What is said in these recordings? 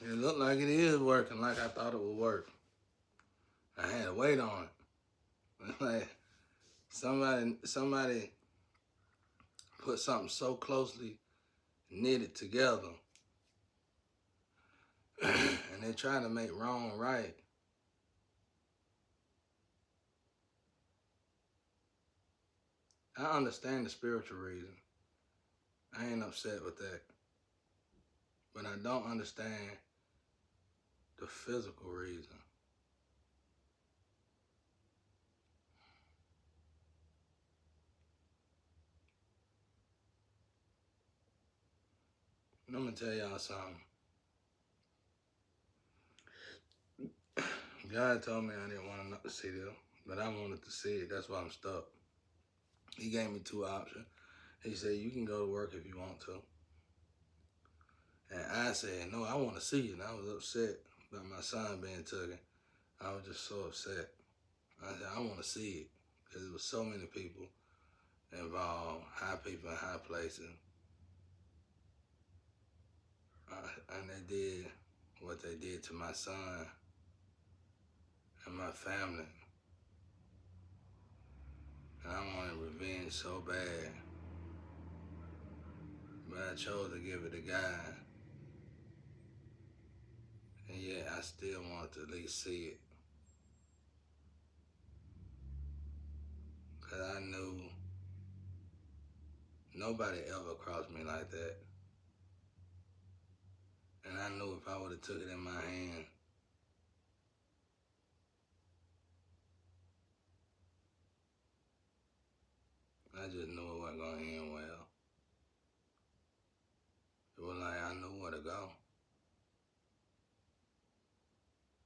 It looked like it is working like I thought it would work. I had to wait on it. Like somebody put something so closely knitted together and they try to make wrong right. I understand the spiritual reason. I ain't upset with that. But I don't understand the physical reason. And I'm gonna tell y'all something. God told me I didn't want to see this, but I wanted to see it. That's why I'm stuck. He gave me two options. He said, you can go to work if you want to. And I said, no, I want to see it. And I was upset about my son being taken. I was just so upset. I said, I want to see it. Because there was so many people involved, high people in high places. And they did what they did to my son and my family. And I wanted revenge so bad. But I chose to give it to God. And yet I still wanted to at least see it. Because I knew nobody ever crossed me like that. And I knew if I would have took it in my hand, I just knew it wasn't going to end well. It was like I knew where to go.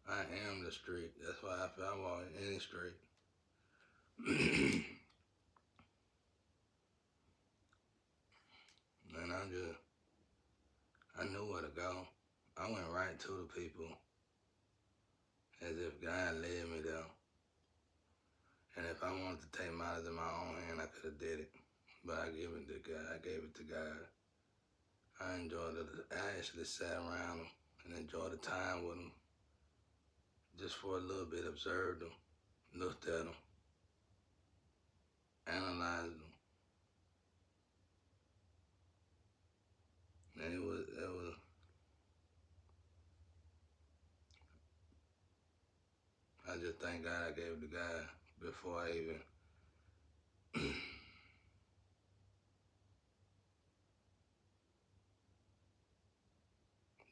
I am the street. That's why I feel I walk in any street. And I knew where to go. I went right to the people as if God led me there. And if I wanted to take matters in my own hand, I could have did it. But I gave it to God. I gave it to God. I enjoyed it. I actually sat around them and enjoyed the time with them. Just for a little bit, observed them, looked at them, analyzed them. And it was, I just thank God I gave it to God before I even,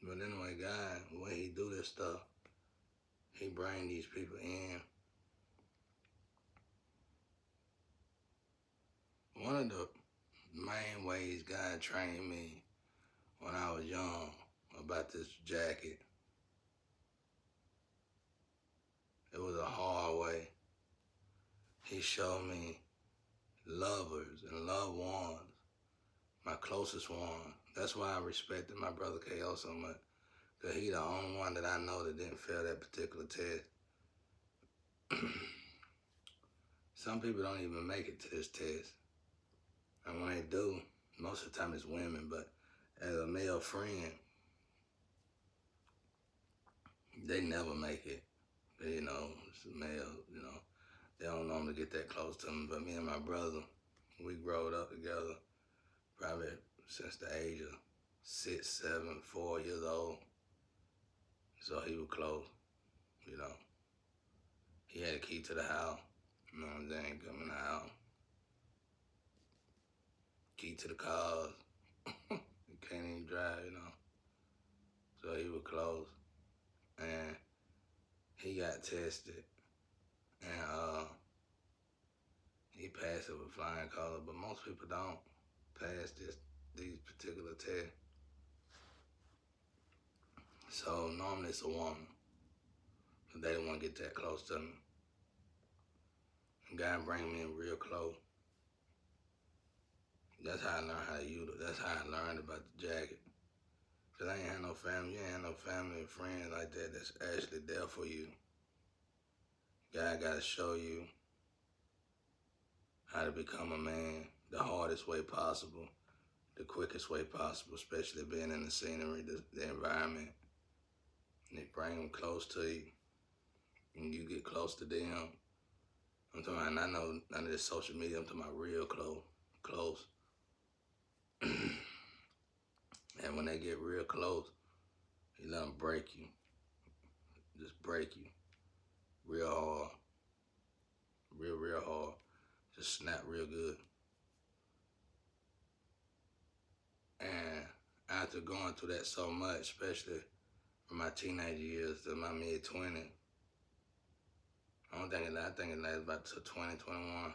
but anyway, God, when he do this stuff, he bring these people in. One of the main ways God trained me when I was young about this jacket, it was a hard way. He showed me lovers and loved ones, my closest one. That's why I respected my brother KO so much. Because he the only one that I know that didn't fail that particular test. Some people don't even make it to this test. And when they do, most of the time it's women, but as a male friend, they never make it. It's a male, they don't normally get that close to them. But me and my brother, we growed up together probably since the age of 6, 7, 4 years old. So he was close, you know. He had a key to the house, you know what I'm saying, come in the house. Key to the cars. He can't even drive. So he was close. And he got tested. And he passed it with flying colors, but most people don't pass these particular tests. So normally it's a woman, but they didn't want to get that close to me. And God bring me in real close. That's how I learned how to use it. That's how I learned about the jacket. Cause I ain't had no family. You ain't had no family and friends like that that's actually there for you. God gotta show you how to become a man the hardest way possible, the quickest way possible, especially being in the scenery, the environment. and they bring them close to you, and you get close to them. I'm talking about, I know none of this social media, I'm talking about real close. And when they get real close, you let them break you. Just break you. Real hard. Real hard. Just snap real good. And after going through that so much, especially from my teenage years to my mid-20s, I think it lasts about to 2021.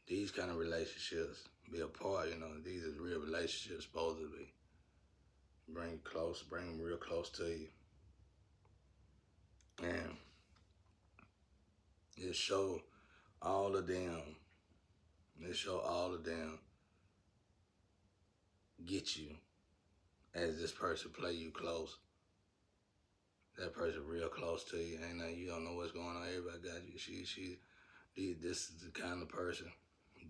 These kind of relationships be a part, these is real relationships supposed to be. Bring them real close to you. And it show all of them get you as this person play you close. That person real close to you, you don't know what's going on. Everybody got you. This is the kind of person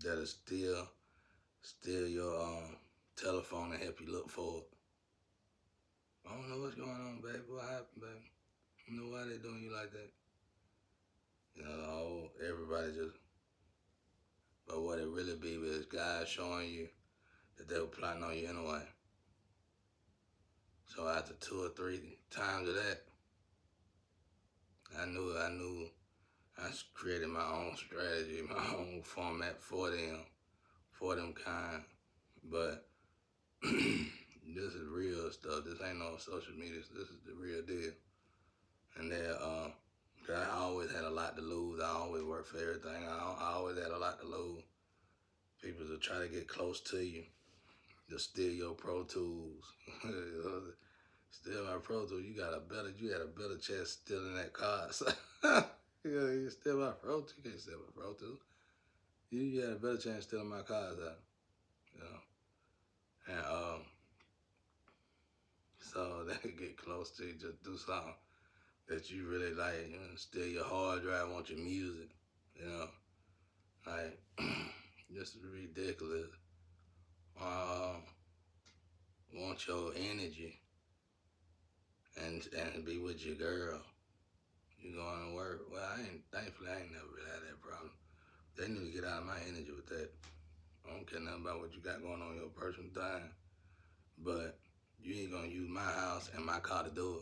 that'll steal your telephone and help you look for it. I don't know what's going on, baby. What happened, baby? I don't know why they doing you like that. Everybody just. But what it really be is guys showing you that they were plotting on you anyway. So after 2 or 3 times of that, I knew I created my own strategy, my own format for them kind. But this is real stuff. This ain't no social media. This is the real deal. And I always had a lot to lose. I always worked for everything. I always had a lot to lose. People will try to get close to you, to steal your Pro Tools. Steal my Pro Tools. You had a better chance stealing that car. So, you steal my Pro Tools. You can't steal my Pro Tools. You had a better chance stealing my cars out. And so they could get close to you, just do something that you really like, steal your hard drive, want your music, like, just ridiculous. Want your energy and be with your girl. You going to work. Well, thankfully I ain't never really had that problem. They need to get out of my energy with that. I don't care nothing about what you got going on in your personal time. But you ain't gonna use my house and my car to do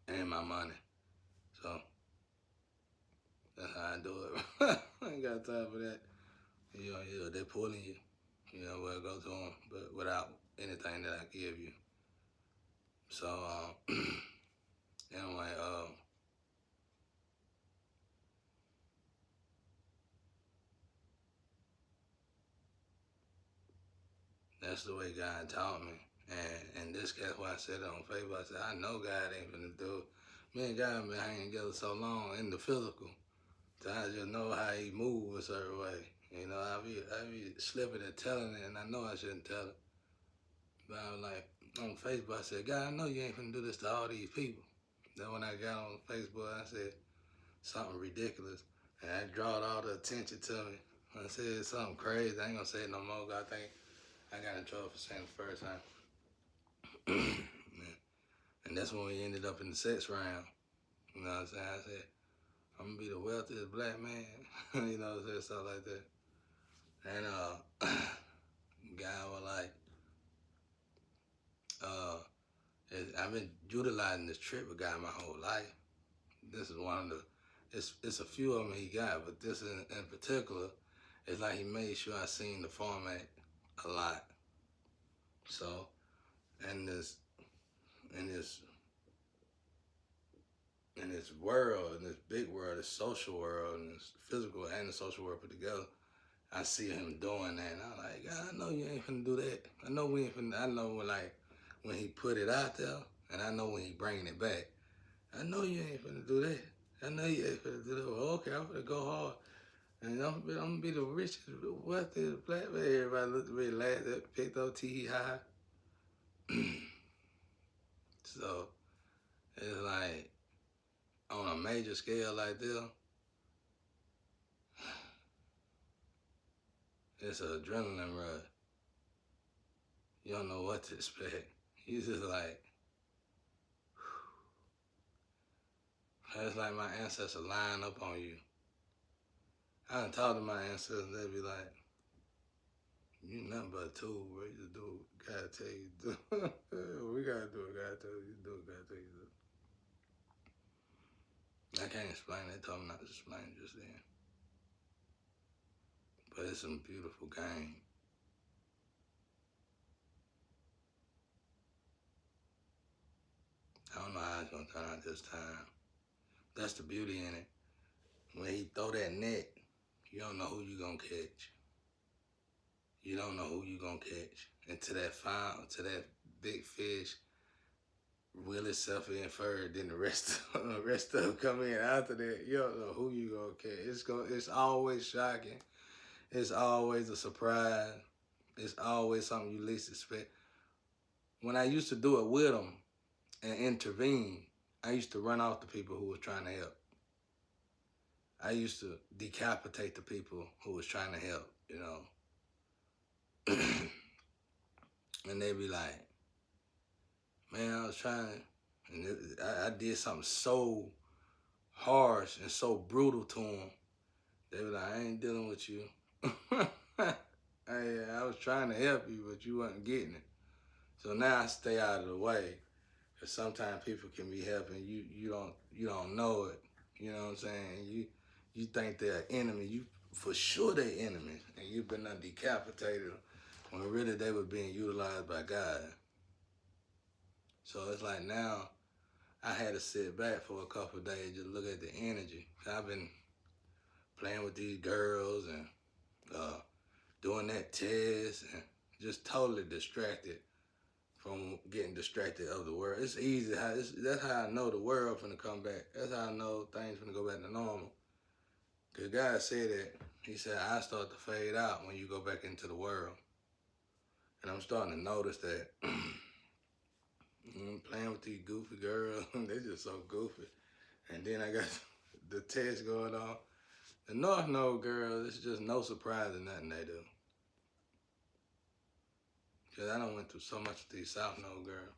it. And my money. So that's how I do it. I ain't got time for that. They pulling you. Well, go to them, but without anything that I give you. So, anyway, that's the way God taught me. And that's why I said it on Facebook. I said, I know God ain't finna do it. Me and God been hanging together so long in the physical. So I just know how he move a certain way. I be slipping and telling it, and I know I shouldn't tell it. But I was like, on Facebook, I said, God, I know you ain't finna do this to all these people. Then when I got on Facebook, I said something ridiculous, and I drawed all the attention to me. I said something crazy. I ain't gonna say it no more, because I think I got in trouble for saying it the first time. And that's when we ended up in the sex round. You know what I'm saying? I said, I'm gonna be the wealthiest black man. You know what I'm saying? Stuff like that. And guy was like, I've been utilizing this triple guy my whole life. This is one of the, it's a few of them he got, but this in particular, it's like he made sure I seen the format a lot. So, in this world, in this big world, this social world, and this physical and the social world put together, I see him doing that, and I'm like, God, I know you ain't finna do that. I know when he put it out there, and I know when he bringing it back. I know you ain't finna do that. I know you ain't finna do that. Well, okay, I'm finna go hard. And I'm gonna be the richest, wealthiest black man. Everybody looked at me, laughed, picked up high. So, it's like, on a major scale like this, it's an adrenaline rush. You don't know what to expect. You just like, It's like my ancestors line up on you. I done talked to my ancestors, they'd be like, you nothing but a tool, bro. You just do what God tell you to do. We gotta do what God tell you to do. God tell you to do. I can't explain it. They told me not to explain it just then. But it's some beautiful game. I don't know how it's gonna turn out this time. That's the beauty in it. When he throw that net, you don't know who you gonna catch. You don't know who you gonna catch. And to that big fish will itself inferred, then the rest of them come in after that. You don't know who you gonna catch. It's always shocking. It's always a surprise. It's always something you least expect. When I used to do it with them and intervene, I used to run off the people who was trying to help. I used to decapitate the people who was trying to help, you know. And they be like, man, I was trying, and I did something so harsh and so brutal to them. They be like, I ain't dealing with you. I was trying to help you, but you wasn't getting it. So now I stay out of the way, because sometimes people can be helping you don't know it. You know what I'm saying? You think they're an enemy. You for sure they enemies, and you've been decapitated when really they were being utilized by God. So it's like now I had to sit back for a couple of days, just look at the energy. I've been playing with these girls and doing that test and just totally distracted from getting distracted of the world. It's easy. That's how I know the world finna come back. That's how I know things finna go back to normal. Because God said that. He said, I start to fade out when you go back into the world. And I'm starting to notice that. I'm playing with these goofy girls. They're just so goofy. And then I got the test going on. The North Node girls, it's just no surprise in nothing they do. Because I done went through so much with these South Node girls.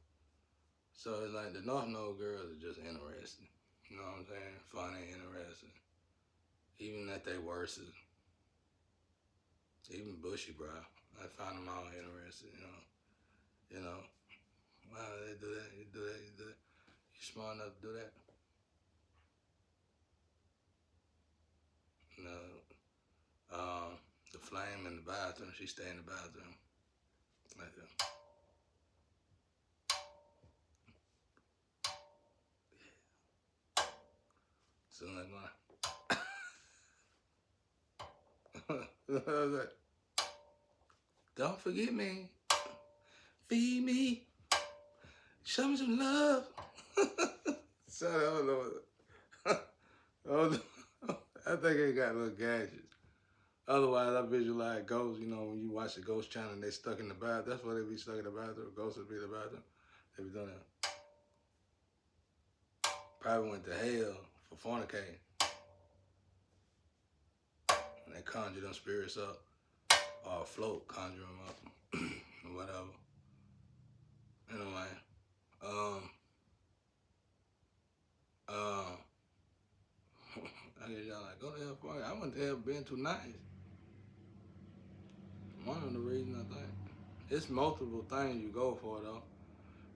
So it's like the North Node girls are just interesting. You know what I'm saying? Funny, interesting. Even at their worst. Even Bushy, bro. I find them all interesting, you know. Wow, they do that, you do that, you do that. You smart enough to do that? You know, the flame in the bathroom, she stay in the bathroom. Like that. Soon as I was like, don't forget me. Feed me. Show me some love. So I don't know. I think they got little gadgets. Otherwise, I visualize ghosts. You know, when you watch the ghost channel and they stuck in the bathroom, that's why they be stuck in the bathroom. Ghosts would be in the bathroom. They be doing that. Probably went to hell for fornicating. And they conjure them spirits up. Or float, conjure them up. Or whatever. Anyway. I guess y'all like, go to hell for it. I went to hell being too nice. One of the reasons I think. It's multiple things you go for though.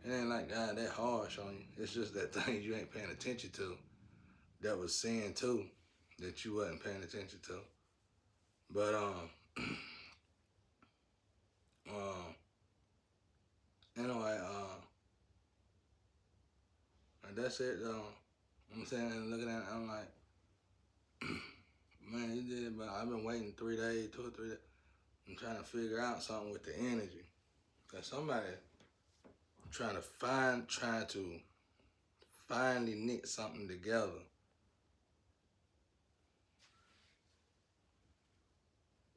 It ain't like God that harsh on you. It's just that things you ain't paying attention to. That was sin too. That you wasn't paying attention to. But anyway, and that's it though. I'm saying and looking at it, I'm like, man, he did, but I've been waiting 3 days, 2 or 3 days. I'm trying to figure out something with the energy. Cause somebody trying to finally knit something together.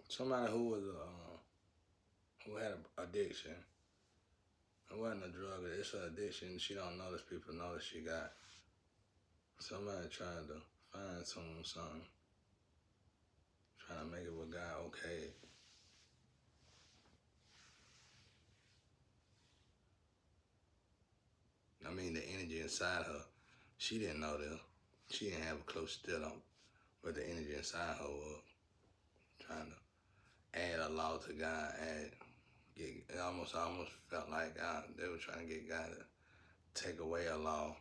Somebody who was who had an addiction. It wasn't a drug, it's an addiction. She don't notice people notice she got. Somebody trying to find something, trying to make it with God okay. I mean, the energy inside her, she didn't know this. She didn't have a clue still on, but the energy inside her was trying to add a law to God. It almost felt like they were trying to get God to take away a law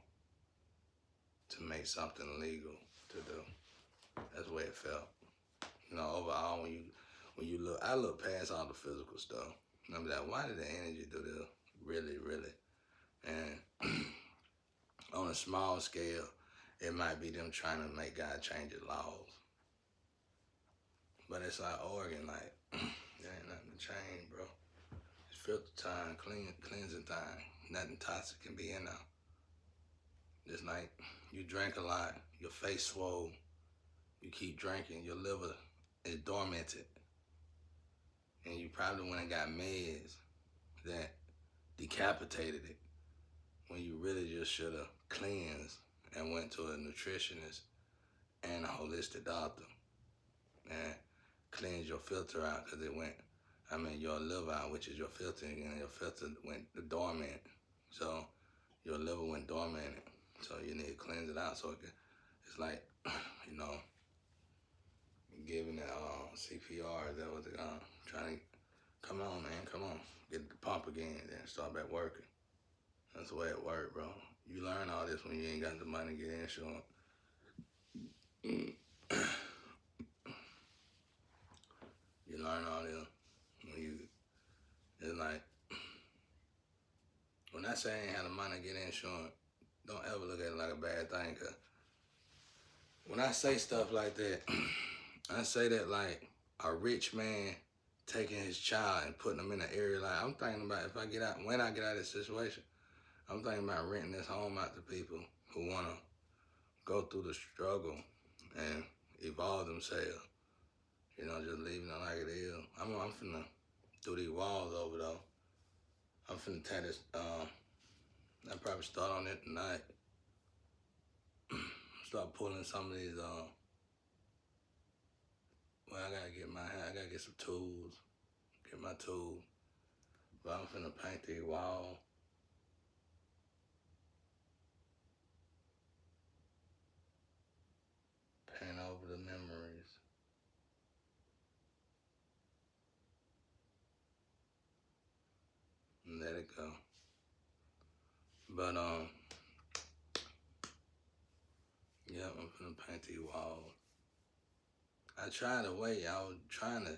to make something legal to do. That's the way it felt. You know, overall, when you look, I look past all the physical stuff. And I'm like, why did the energy do this? Really, really. And on a small scale, it might be them trying to make God change his laws. But it's like Oregon, like, there ain't nothing to change, bro. It's filter time, cleansing time. Nothing toxic can be in there. Just like you drink a lot, your face swole, you keep drinking, your liver is dormanted. And you probably went and got meds that decapitated it when you really just should have cleansed and went to a nutritionist and a holistic doctor and cleanse your filter out, because it went, your liver out, which is your filter, and your filter went dormant. So your liver went dormant. So you need to cleanse it out. So it's like, you know, giving it CPR. That was trying to, come on, man, come on. Get the pump again, then start back working. That's the way it worked, bro. You learn all this when you ain't got the money to get insurance. You learn all this when it's like, when I say I ain't had the money to get insurance, don't ever look at it like a bad thing, cause when I say stuff like that, I say that like a rich man taking his child and putting them in an area. Like, I'm thinking about when I get out of this situation, I'm thinking about renting this home out to people who want to go through the struggle and evolve themselves. You know, just leaving it like it is. I'm finna do these walls over though. I'm finna tear this, I'll probably start on it tonight. Start pulling some of these, I gotta get some tools, get my tools. But I'm finna paint these walls. Paint over the memories. And let it go. But, yeah, I'm finna paint these walls. I tried to wait. I was trying to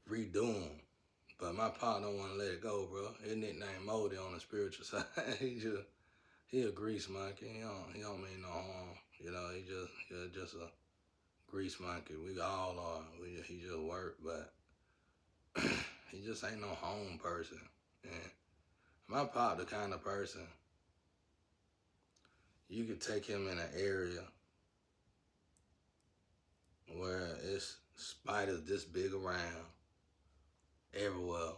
redo them, but my partner don't want to let it go, bro. His nickname Moldy on the spiritual side. He a grease monkey. He don't mean no harm. You know, he just a grease monkey. We all are. He just work, but he just ain't no home person. And my pop the kind of person, you could take him in an area where it's spiders this big around everywhere,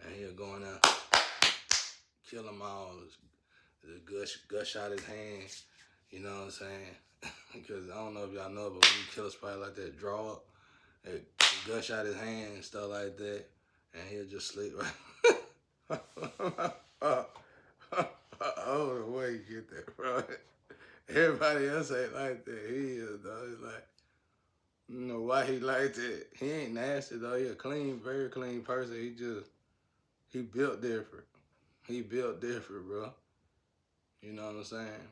and he'll go in there, kill them all, gush out his hands. You know what I'm saying? Because I don't know if y'all know, but when you kill a spider like that, draw up, it gush out his hand and stuff like that, and he'll just sleep right. Oh, the way you get that, bro. Everybody else ain't like that. He is, though. He's like, you know why he like that? He ain't nasty, though. He a clean, very clean person. He built different. He built different, bro. You know what I'm saying?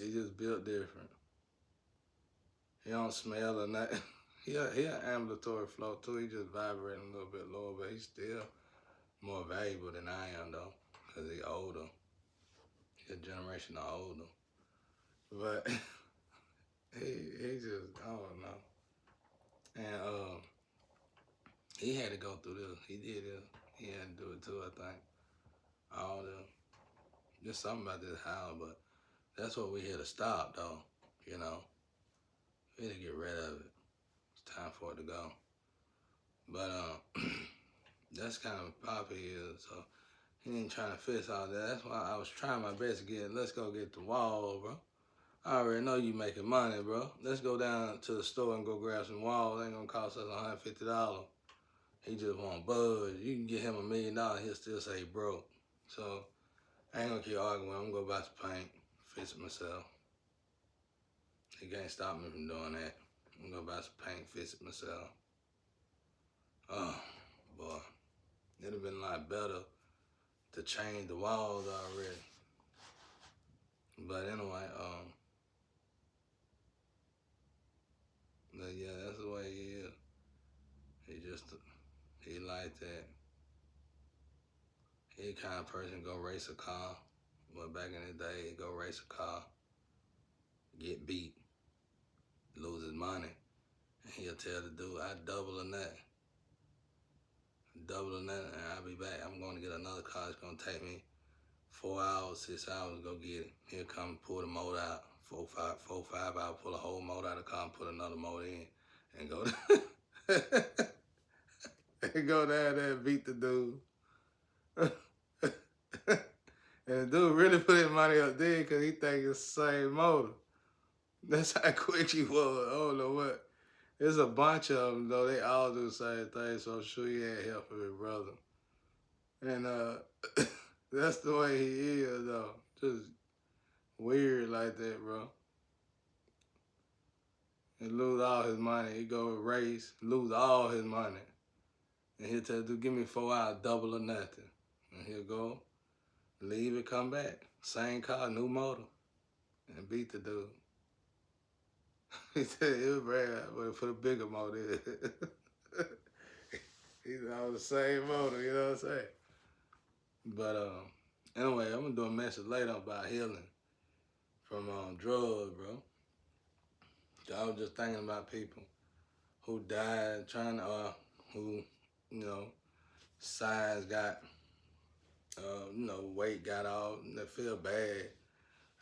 He just built different. He don't smell or nothing. He an ambulatory flow too. He just vibrating a little bit lower, but he's still more valuable than I am though, because he's older. He's a generation older. But he just, I don't know. And he had to go through this. He did this. He had to do it too, I think. All the, just something about this house, but that's what we here to stop though, you know. We need to get rid of it. It's time for it to go. But that's kind of Poppy is, so he ain't trying to fix all that. That's why I was trying my best to let's go get the wall, bro. I already know you making money, bro. Let's go down to the store and go grab some walls. It ain't gonna cost us $150. He just want budge. You can get him $1 million, he'll still say broke. So I ain't gonna keep arguing. I'm gonna go buy some paint, fix it myself. He can't stop me from doing that. I'm gonna go buy some paint, fix it myself. Oh, boy. It'd have been a lot better to change the walls already. But anyway, but yeah, that's the way he is. He like that. He the kind of person go race a car. But back in the day, he'd go race a car, get beat, lose his money. And he'll tell the dude, I double or nothing. Double or nothing, and I'll be back. I'm going to get another car. It's going to take me 4 hours, 6 hours to go get it. He'll come pull the motor out. 4, 5 hours, pull a whole motor out of the car and put another motor in and go and go down there and beat the dude. And the dude really put his money up there because he think it's the same motor. That's how quick he was. I don't know what. There's a bunch of them, though. They all do the same thing, so I'm sure he had help from his brother. And that's the way he is, though. Just weird like that, bro. He lose all his money. He go race, lose all his money. And he'll tell the dude, give me 4 hours, double or nothing. And he'll go, leave and come back. Same car, new motor. And beat the dude. He said it was bad, but put a bigger motor in. He's on the same motor, you know what I'm saying? But anyway, I'm gonna do a message later about healing from drugs, bro. I was just thinking about people who died trying to, who, you know, size got, weight got off, and they feel bad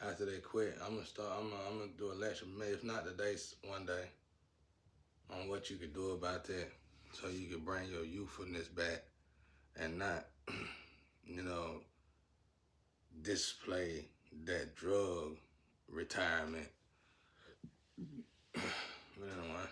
after they quit. I'm gonna do a lecture, maybe if not today, one day, on what you could do about that, so you can bring your youthfulness back and not, display that drug retirement. But anyway.